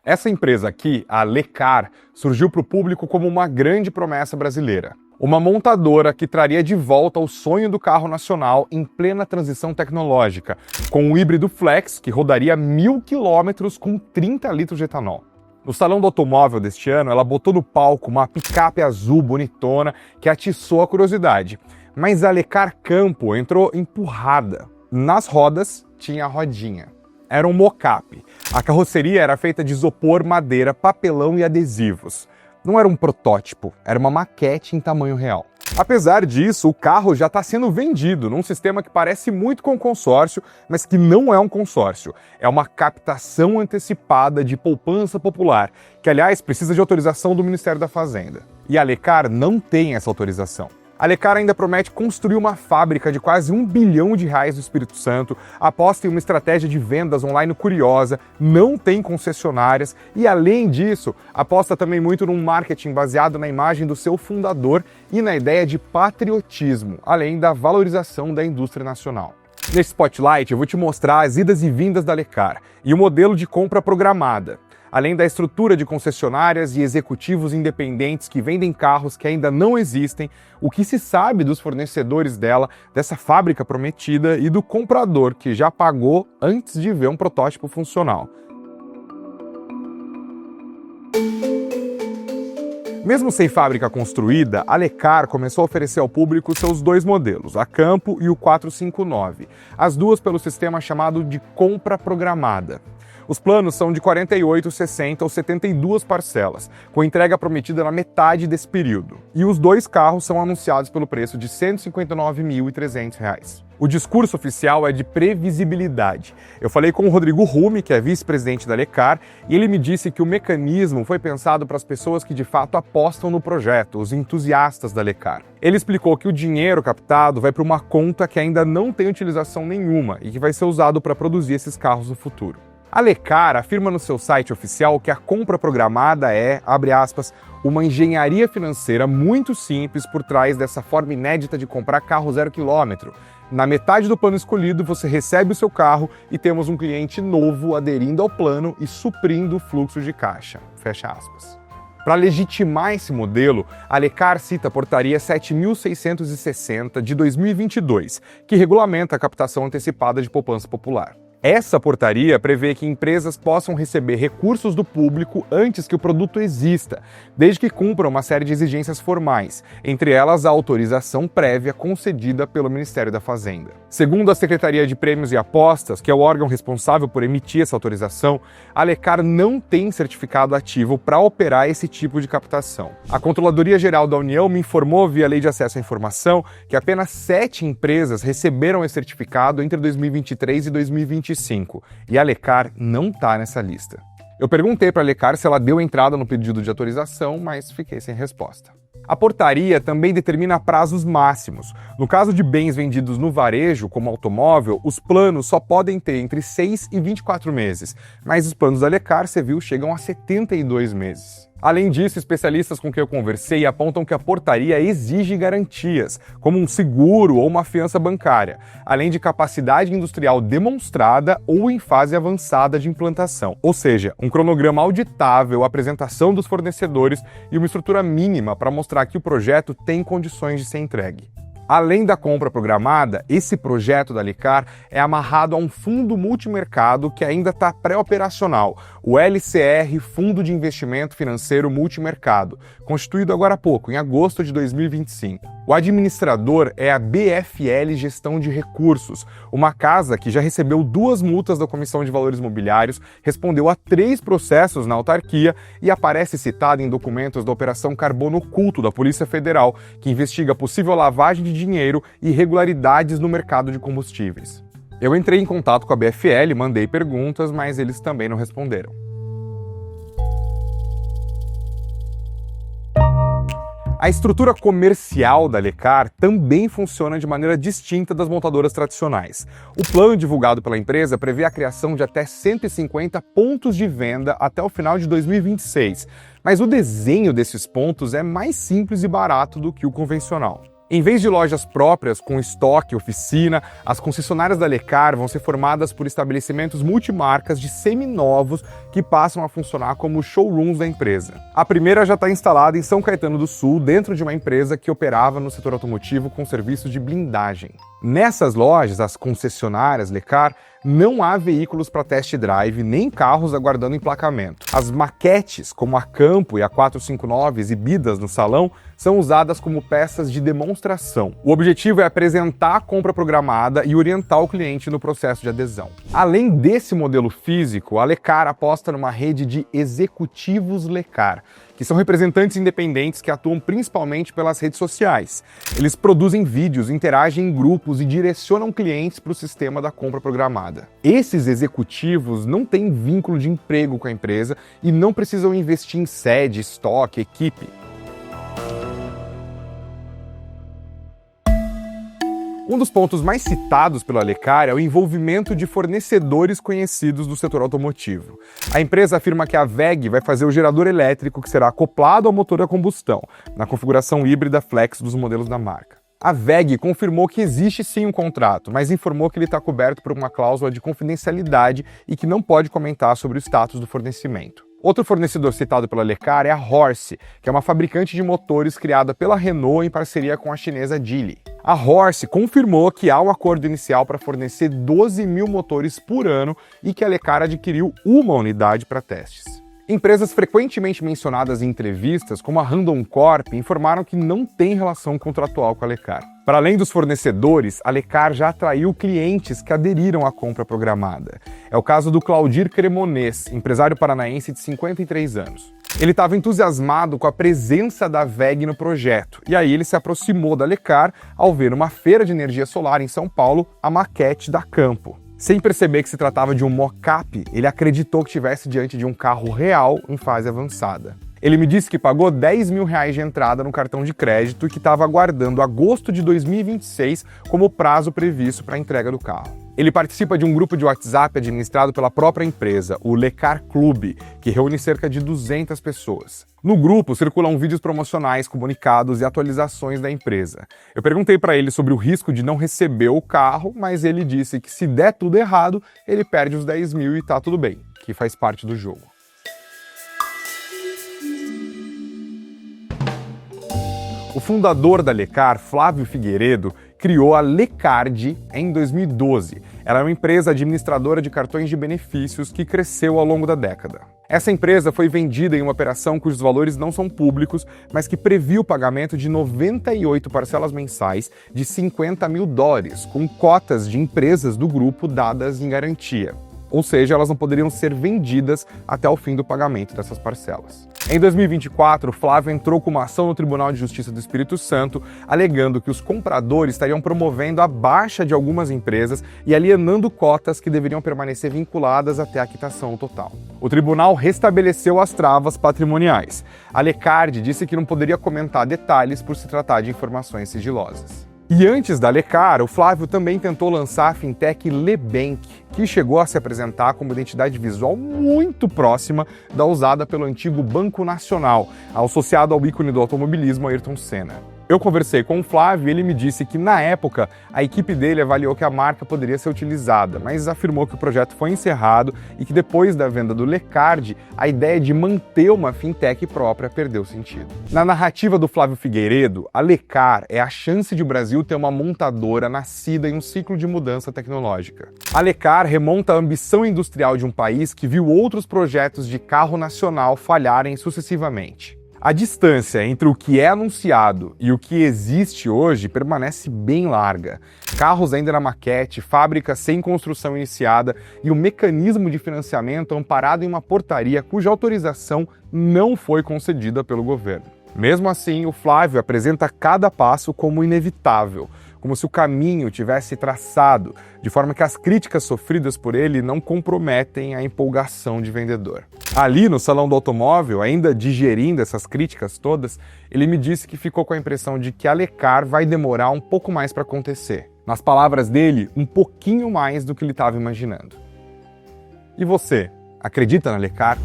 Essa empresa aqui, a Lecar, surgiu para o público como uma grande promessa brasileira. Uma montadora que traria de volta o sonho do carro nacional em plena transição tecnológica, com o híbrido Flex, que rodaria 1.000 quilômetros com 30 litros de etanol. No Salão do Automóvel deste ano, ela botou no palco uma picape azul bonitona que atiçou a curiosidade. Mas a Lecar Campo entrou empurrada. Nas rodas tinha a rodinha. Era um mocap. A carroceria era feita de isopor, madeira, papelão e adesivos. Não era um protótipo, era uma maquete em tamanho real. Apesar disso, o carro já está sendo vendido num sistema que parece muito com um consórcio, mas que não é um consórcio. É uma captação antecipada de poupança popular, que aliás precisa de autorização do Ministério da Fazenda. E a Lecar não tem essa autorização. A Lecar ainda promete construir uma fábrica de quase R$1 bilhão no Espírito Santo, aposta em uma estratégia de vendas online curiosa, não tem concessionárias e, além disso, aposta também muito num marketing baseado na imagem do seu fundador e na ideia de patriotismo, além da valorização da indústria nacional. Nesse Spotlight eu vou te mostrar as idas e vindas da Lecar e o modelo de compra programada, além da estrutura de concessionárias e executivos independentes que vendem carros que ainda não existem, o que se sabe dos fornecedores dela, dessa fábrica prometida e do comprador que já pagou antes de ver um protótipo funcional. Mesmo sem fábrica construída, a Lecar começou a oferecer ao público seus dois modelos, a Campo e o 459, as duas pelo sistema chamado de compra programada. Os planos são de 48, 60 ou 72 parcelas, com entrega prometida na metade desse período. E os dois carros são anunciados pelo preço de R$ 159.300. O discurso oficial é de previsibilidade. Eu falei com o Rodrigo Rumi, que é vice-presidente da Lecar, e ele me disse que o mecanismo foi pensado para as pessoas que de fato apostam no projeto, os entusiastas da Lecar. Ele explicou que o dinheiro captado vai para uma conta que ainda não tem utilização nenhuma e que vai ser usado para produzir esses carros no futuro. A Lecar afirma no seu site oficial que a compra programada é, abre aspas, uma engenharia financeira muito simples por trás dessa forma inédita de comprar carro 0 km. Na metade do plano escolhido, você recebe o seu carro e temos um cliente novo aderindo ao plano e suprindo o fluxo de caixa. Fecha aspas. Para legitimar esse modelo, a Lecar cita a Portaria 7.660 de 2022, que regulamenta a captação antecipada de poupança popular. Essa portaria prevê que empresas possam receber recursos do público antes que o produto exista, desde que cumpram uma série de exigências formais, entre elas a autorização prévia concedida pelo Ministério da Fazenda. Segundo a Secretaria de Prêmios e Apostas, que é o órgão responsável por emitir essa autorização, a Lecar não tem certificado ativo para operar esse tipo de captação. A Controladoria Geral da União me informou via Lei de Acesso à Informação que apenas 7 empresas receberam esse certificado entre 2023 e 2025. E a Lecar não está nessa lista. Eu perguntei para a Lecar se ela deu entrada no pedido de autorização, mas fiquei sem resposta. A portaria também determina prazos máximos. No caso de bens vendidos no varejo, como automóvel, os planos só podem ter entre 6 e 24 meses, mas os planos da Lecar, você viu, chegam a 72 meses. Além disso, especialistas com quem eu conversei apontam que a portaria exige garantias, como um seguro ou uma fiança bancária, além de capacidade industrial demonstrada ou em fase avançada de implantação. Ou seja, um cronograma auditável, apresentação dos fornecedores e uma estrutura mínima para mostrar que o projeto tem condições de ser entregue. Além da compra programada, esse projeto da Lecar é amarrado a um fundo multimercado que ainda está pré-operacional, o LCR, Fundo de Investimento Financeiro Multimercado, constituído agora há pouco, em agosto de 2025. O administrador é a BFL Gestão de Recursos, uma casa que já recebeu 2 multas da Comissão de Valores Mobiliários, respondeu a 3 processos na autarquia e aparece citada em documentos da Operação Carbono Oculto da Polícia Federal, que investiga possível lavagem de dinheiro e irregularidades no mercado de combustíveis. Eu entrei em contato com a BFL, mandei perguntas, mas eles também não responderam. A estrutura comercial da Lecar também funciona de maneira distinta das montadoras tradicionais. O plano divulgado pela empresa prevê a criação de até 150 pontos de venda até o final de 2026, mas o desenho desses pontos é mais simples e barato do que o convencional. Em vez de lojas próprias com estoque e oficina, as concessionárias da Lecar vão ser formadas por estabelecimentos multimarcas de seminovos que passam a funcionar como showrooms da empresa. A primeira já está instalada em São Caetano do Sul, dentro de uma empresa que operava no setor automotivo com serviços de blindagem. Nessas lojas, as concessionárias Lecar, não há veículos para test drive, nem carros aguardando emplacamento. As maquetes, como a Campo e a 459 exibidas no salão, são usadas como peças de demonstração. O objetivo é apresentar a compra programada e orientar o cliente no processo de adesão. Além desse modelo físico, a Lecar aposta numa rede de executivos Lecar, que são representantes independentes que atuam principalmente pelas redes sociais. Eles produzem vídeos, interagem em grupos e direcionam clientes para o sistema da compra programada. Esses executivos não têm vínculo de emprego com a empresa e não precisam investir em sede, estoque, equipe. Um dos pontos mais citados pela Lecar é o envolvimento de fornecedores conhecidos do setor automotivo. A empresa afirma que a WEG vai fazer o gerador elétrico que será acoplado ao motor a combustão, na configuração híbrida flex dos modelos da marca. A WEG confirmou que existe sim um contrato, mas informou que ele está coberto por uma cláusula de confidencialidade e que não pode comentar sobre o status do fornecimento. Outro fornecedor citado pela Lecar é a Horse, que é uma fabricante de motores criada pela Renault em parceria com a chinesa Geely. A Horse confirmou que há um acordo inicial para fornecer 12 mil motores por ano e que a Lecar adquiriu uma unidade para testes. Empresas frequentemente mencionadas em entrevistas, como a Randon Corp, informaram que não tem relação contratual com a Lecar. Para além dos fornecedores, a Lecar já atraiu clientes que aderiram à compra programada. É o caso do Claudir Cremonês, empresário paranaense de 53 anos. Ele estava entusiasmado com a presença da WEG no projeto, e aí ele se aproximou da Lecar ao ver numa feira de energia solar em São Paulo a maquete da Campo. Sem perceber que se tratava de um mock-up, ele acreditou que estivesse diante de um carro real em fase avançada. Ele me disse que pagou R$10 mil de entrada no cartão de crédito e que estava aguardando agosto de 2026 como prazo previsto para a entrega do carro. Ele participa de um grupo de WhatsApp administrado pela própria empresa, o Lecar Clube, que reúne cerca de 200 pessoas. No grupo circulam vídeos promocionais, comunicados e atualizações da empresa. Eu perguntei para ele sobre o risco de não receber o carro, mas ele disse que se der tudo errado, ele perde os 10 mil e tá tudo bem, que faz parte do jogo. O fundador da Lecar, Flávio Figueiredo, criou a Lecard em 2012. Ela é uma empresa administradora de cartões de benefícios que cresceu ao longo da década. Essa empresa foi vendida em uma operação cujos valores não são públicos, mas que previu o pagamento de 98 parcelas mensais de $50 mil, com cotas de empresas do grupo dadas em garantia. Ou seja, elas não poderiam ser vendidas até o fim do pagamento dessas parcelas. Em 2024, Flávio entrou com uma ação no Tribunal de Justiça do Espírito Santo, alegando que os compradores estariam promovendo a baixa de algumas empresas e alienando cotas que deveriam permanecer vinculadas até a quitação total. O tribunal restabeleceu as travas patrimoniais. A Lecard disse que não poderia comentar detalhes por se tratar de informações sigilosas. E antes da Lecar, o Flávio também tentou lançar a fintech Lebank, que chegou a se apresentar como identidade visual muito próxima da usada pelo antigo Banco Nacional, associado ao ícone do automobilismo Ayrton Senna. Eu conversei com o Flávio e ele me disse que, na época, a equipe dele avaliou que a marca poderia ser utilizada, mas afirmou que o projeto foi encerrado e que depois da venda do Lecard, a ideia de manter uma fintech própria perdeu sentido. Na narrativa do Flávio Figueiredo, a Lecar é a chance de o Brasil ter uma montadora nascida em um ciclo de mudança tecnológica. A Lecar remonta a ambição industrial de um país que viu outros projetos de carro nacional falharem sucessivamente. A distância entre o que é anunciado e o que existe hoje permanece bem larga. Carros ainda na maquete, fábrica sem construção iniciada e um mecanismo de financiamento amparado em uma portaria cuja autorização não foi concedida pelo governo. Mesmo assim, o Flávio apresenta cada passo como inevitável, como se o caminho tivesse traçado, de forma que as críticas sofridas por ele não comprometem a empolgação de vendedor. Ali, no Salão do Automóvel, ainda digerindo essas críticas todas, ele me disse que ficou com a impressão de que a Lecar vai demorar um pouco mais para acontecer. Nas palavras dele, um pouquinho mais do que ele estava imaginando. E você, acredita na Lecar?